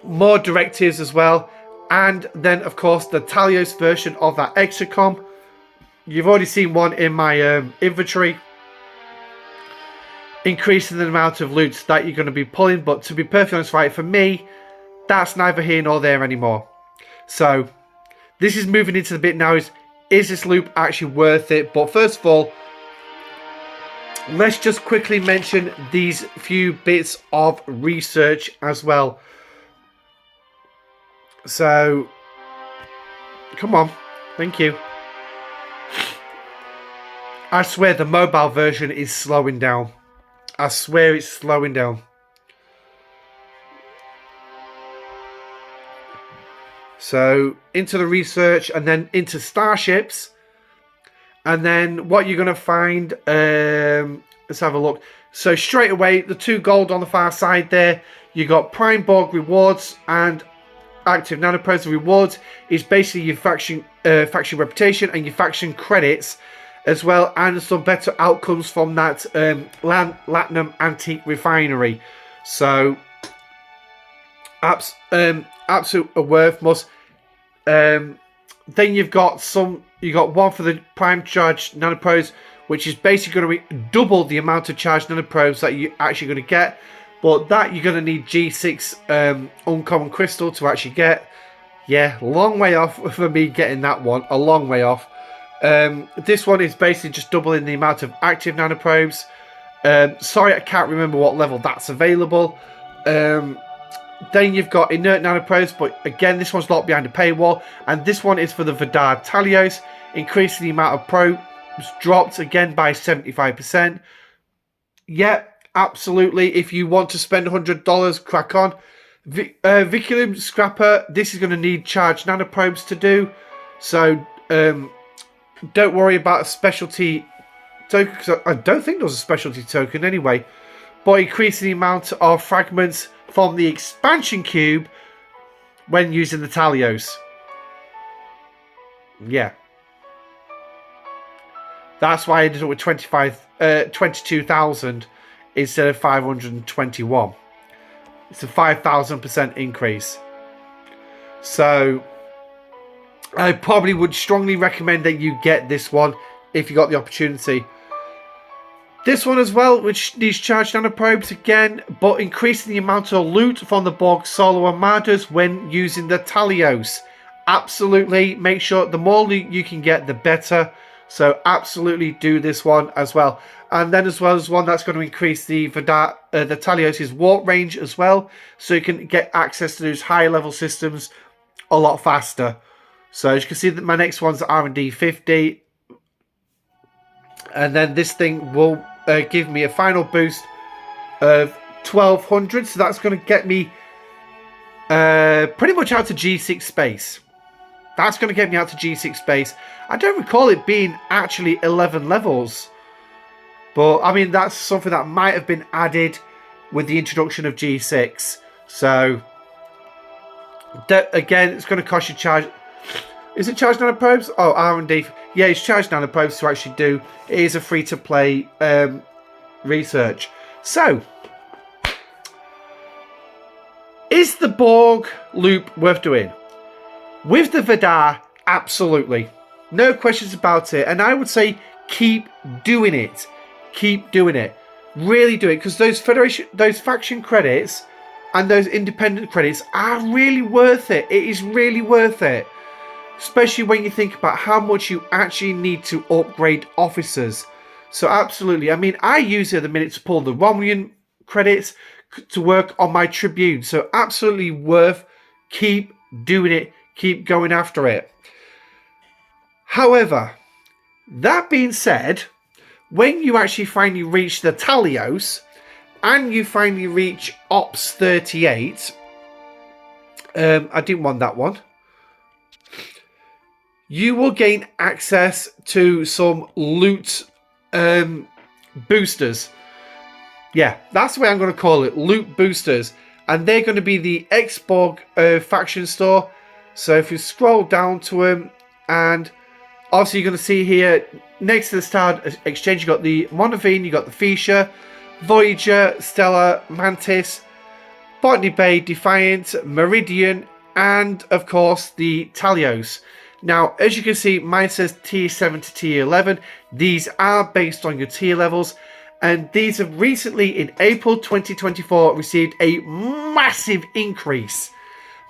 More directives as well. And then, of course, the Tailos version of that Extracom. You've already seen one in my inventory. Increasing the amount of loot that you're going to be pulling. But to be perfectly honest, right, for me, that's neither here nor there anymore. So this is moving into the bit now. Is this loop actually worth it? But first of all, let's just quickly mention these few bits of research as well. So, come on. Thank you. I swear the mobile version is slowing down. I swear it's slowing down. So, into the research and then into starships. And then what you're going to find, let's have a look. So, straight away, the 2 gold on the far side there. You got Prime Borg rewards and active nanoprobes. Rewards is basically your faction reputation and your faction credits as well, and some better outcomes from that Latinum Antique Refinery. So absolute worth must. Then you've got one for the prime charge nanoprobes, which is basically going to be double the amount of charged nanoprobes that you're actually going to get. But that you're going to need G6 uncommon crystal to actually get. Yeah, long way off for me getting that one. A long way off. This one is basically just doubling the amount of active nanoprobes. Sorry, I can't remember what level that's available. Then you've got inert nanoprobes, but again, this one's locked behind a paywall. And this one is for the Vidar Tailos, increasing the amount of probes dropped again by 75%. Yeah, absolutely. If you want to spend $100, crack on. Viculum Scrapper, this is going to need charged nanoprobes to do. So, don't worry about a specialty token, because I don't think there was a specialty token anyway. But increasing the amount of fragments from the expansion cube when using the Tailos. Yeah. That's why I ended up with 22,000 instead of 521. It's a 5,000% increase. So I probably would strongly recommend that you get this one if you got the opportunity. This one as well, which needs charged nanoprobes again, but increasing the amount of loot from the Borg solo armadas when using the Tailos. Absolutely, make sure the more loot you can get, the better. So absolutely do this one as well. And then as well as one that's going to increase the Tailos' warp range as well, so you can get access to those higher level systems a lot faster. So as you can see, that my next one's R&D 50. And then this thing will give me a final boost of 1,200. So that's going to get me pretty much out to G6 space. That's going to get me out to G6 space. I don't recall it being actually 11 levels. But, I mean, that's something that might have been added with the introduction of G6. So, again, it's going to cost you charge. Is it charged nanoprobes? Oh, R&D. Yeah, it's charged nanoprobes to actually do. It is a free-to-play research. So, is the Borg loop worth doing? With the Vidar, absolutely. No questions about it. And I would say keep doing it. Keep doing it. Really do it. Because those faction credits and those independent credits are really worth it. It is really worth it. Especially when you think about how much you actually need to upgrade officers. So absolutely. I mean, I use it at the minute to pull the Romulus credits to work on my Tribune. So absolutely worth. Keep doing it. Keep going after it. However, that being said, when you actually finally reach the Tailos and you finally reach Ops 38, I didn't want that one. You will gain access to some loot boosters. Yeah, that's the way I'm going to call it, loot boosters. And they're going to be the Xborg faction store. So if you scroll down to them, and obviously you're going to see here, next to the Star Exchange, you've got the Monavine, you've got the Fisher, Voyager, Stella, Mantis, Botany Bay, Defiant, Meridian, and of course the Tailos. Now, as you can see, mine says tier 7 to tier 11. These are based on your tier levels. And these have recently, in April 2024, received a massive increase.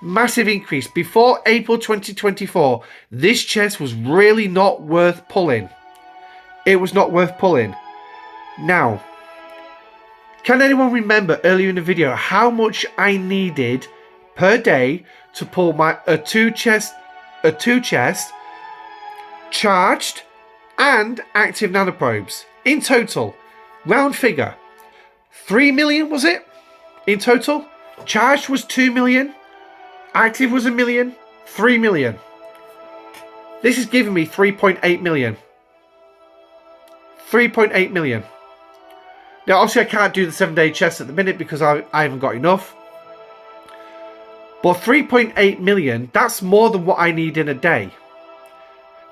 Massive increase. Before April 2024, this chest was really not worth pulling. It was not worth pulling. Now, can anyone remember earlier in the video how much I needed per day to pull my two chest charged and active nanoprobes? In total, round figure, 3 million was it? In total, charged was 2 million, active was 1 million, 3 million. This is giving me 3.8 million. 3.8 million. Now, obviously, I can't do the 7-day chest at the minute because I haven't got enough. But 3.8 million, that's more than what I need in a day.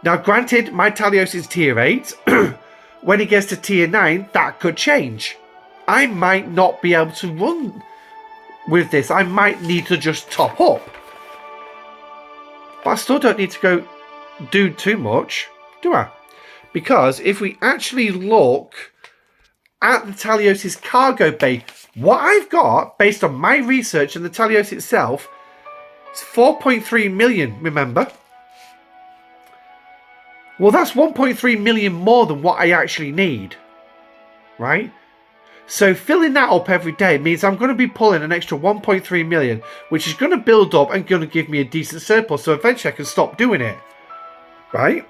Now, granted, my Tailos is tier 8. When it gets to tier 9, that could change. I might not be able to run with this. I might need to just top up. But I still don't need to go do too much, do I? Because if we actually look at the Tailos' cargo bay, what I've got, based on my research and the Tailos itself, it's 4.3 million, remember? Well, that's 1.3 million more than what I actually need, right? So filling that up every day means I'm going to be pulling an extra 1.3 million, which is going to build up and going to give me a decent surplus. So eventually I can stop doing it, right?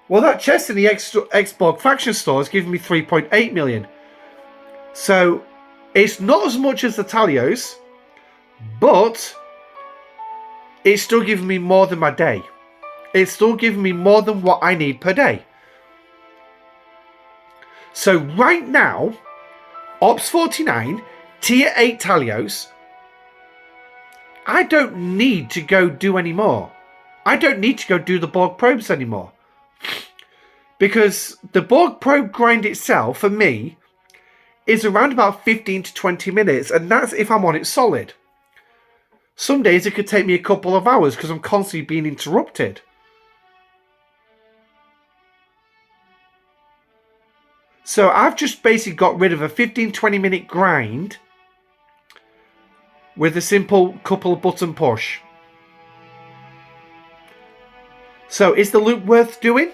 Well, that chest in the Xborg faction store is giving me 3.8 million. So it's not as much as the Tailos, but it's still giving me more than my day. It's still giving me more than what I need per day. So right now, Ops 49, Tier 8 Tailos, I don't need to go do any more. I don't need to go do the Borg probes anymore. Because the Borg probe grind itself, for me, is around about 15 to 20 minutes. And that's if I'm on it solid. Some days it could take me a couple of hours because I'm constantly being interrupted. So I've just basically got rid of a 15-20 minute grind with a simple couple of button push. So is the loop worth doing?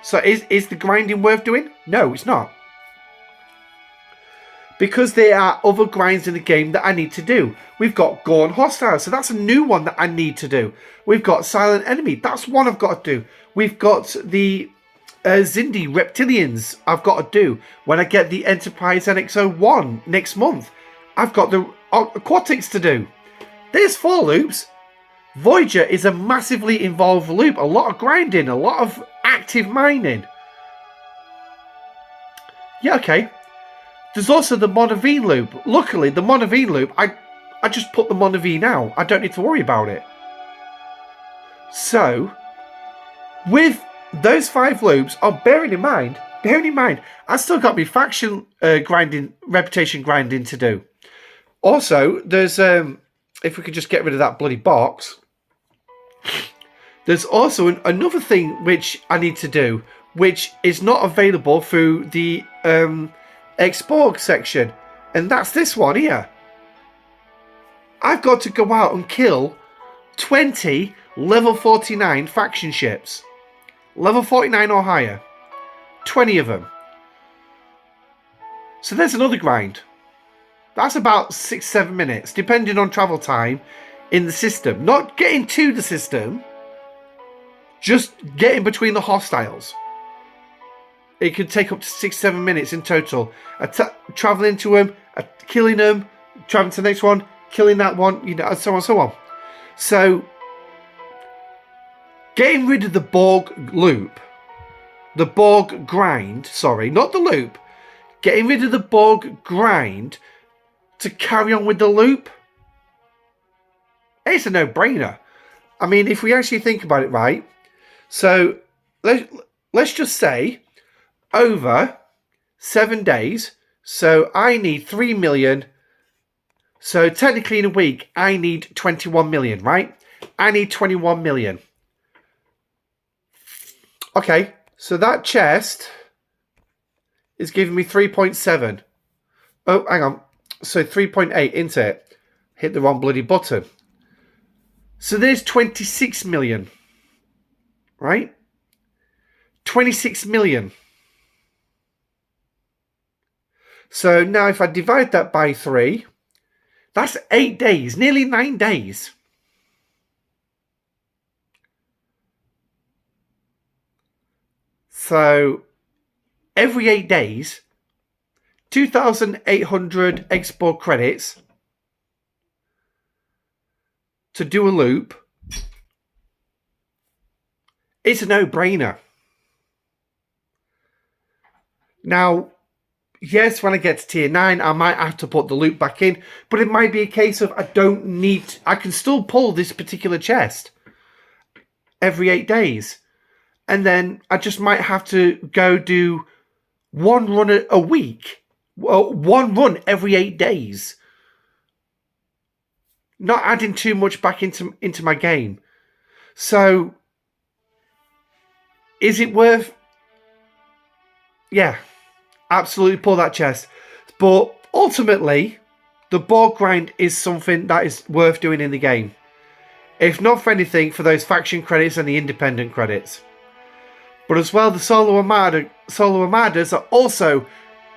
So is the grinding worth doing? No, it's not. Because there are other grinds in the game that I need to do. We've got Gorn Hostile, so that's a new one that I need to do. We've got Silent Enemy, that's one I've got to do. We've got the Zindi Reptilians I've got to do when I get the Enterprise NX-01 next month. I've got the Aquatics to do. There's 4 loops. Voyager is a massively involved loop. A lot of grinding, a lot of active mining. Yeah, okay. There's also the Monavine loop. Luckily, the Monavine loop, I just put the Monavine out. I don't need to worry about it. So, with those 5 loops, bearing in mind, I still got my faction grinding, reputation grinding to do. Also, there's, if we could just get rid of that bloody box, there's also another thing which I need to do, which is not available through the export section, and that's this one here. I've got to go out and kill 20 level 49 faction ships. Level 49 or higher. 20 of them. So there's another grind. That's about 6-7 minutes, depending on travel time in the system. Not getting to the system, just getting between the hostiles. It could take up to 6-7 minutes in total. Traveling to them, killing them, traveling to the next one, killing that one, you know, and so on and so on. So, getting rid of the Borg loop, the Borg grind, sorry, not the loop, getting rid of the Borg grind to carry on with the loop, it's a no-brainer. I mean, if we actually think about it right, so let's just say over 7 days, so I need 3 million. So technically in a week, I need 21 million, right? I need 21 million. Okay, so that chest is giving me 3.7. Oh, hang on. So 3.8, isn't it? Hit the wrong bloody button. So there's 26 million. Right? 26 million. So now if I divide that by 3, that's 8 days, nearly 9 days. So every 8 days, 2,800 export credits to do a loop. It's a no-brainer. Now, yes, when I get to tier 9, I might have to put the loop back in, but it might be a case of I can still pull this particular chest every 8 days. And then I just might have to go do one run a week. Well, one run every 8 days. Not adding too much back into my game. So, is it worth... Yeah, absolutely pull that chest. But ultimately, the Borg grind is something that is worth doing in the game. If not for anything, for those faction credits and the independent credits. But as well, the solo armadas are also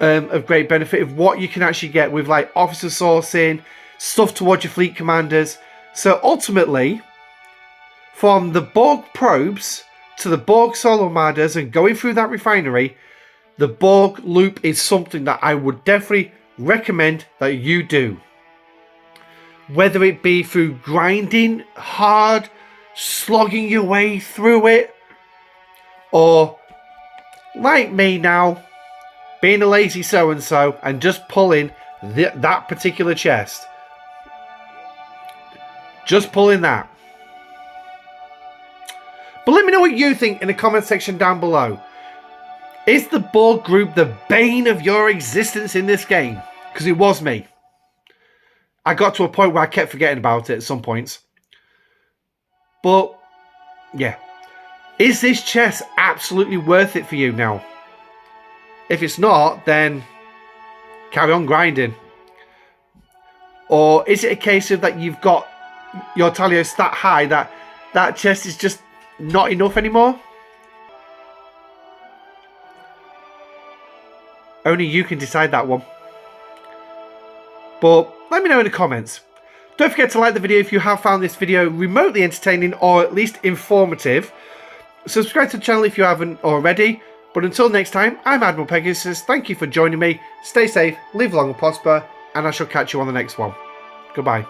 of great benefit of what you can actually get with like officer sourcing, stuff towards your fleet commanders. So ultimately, from the Borg probes to the Borg solo armadas and going through that refinery, the Borg loop is something that I would definitely recommend that you do. Whether it be through grinding hard, slogging your way through it, or like me now, being a lazy so-and-so and just pulling that particular chest. Just pulling that. But let me know what you think in the comment section down below. Is the Borg group the bane of your existence in this game? Because it was me. I got to a point where I kept forgetting about it at some points. But, yeah. Is this chest absolutely worth it for you now? If it's not, then carry on grinding. Or is it a case of that you've got your Tailos that high that that chest is just not enough anymore? Only you can decide that one. But let me know in the comments. Don't forget to like the video if you have found this video remotely entertaining or at least informative. Subscribe to the channel if you haven't already. But until next time, I'm Admiral Pegasus. Thank you for joining me. Stay safe, live long and prosper, and I shall catch you on the next one. Goodbye.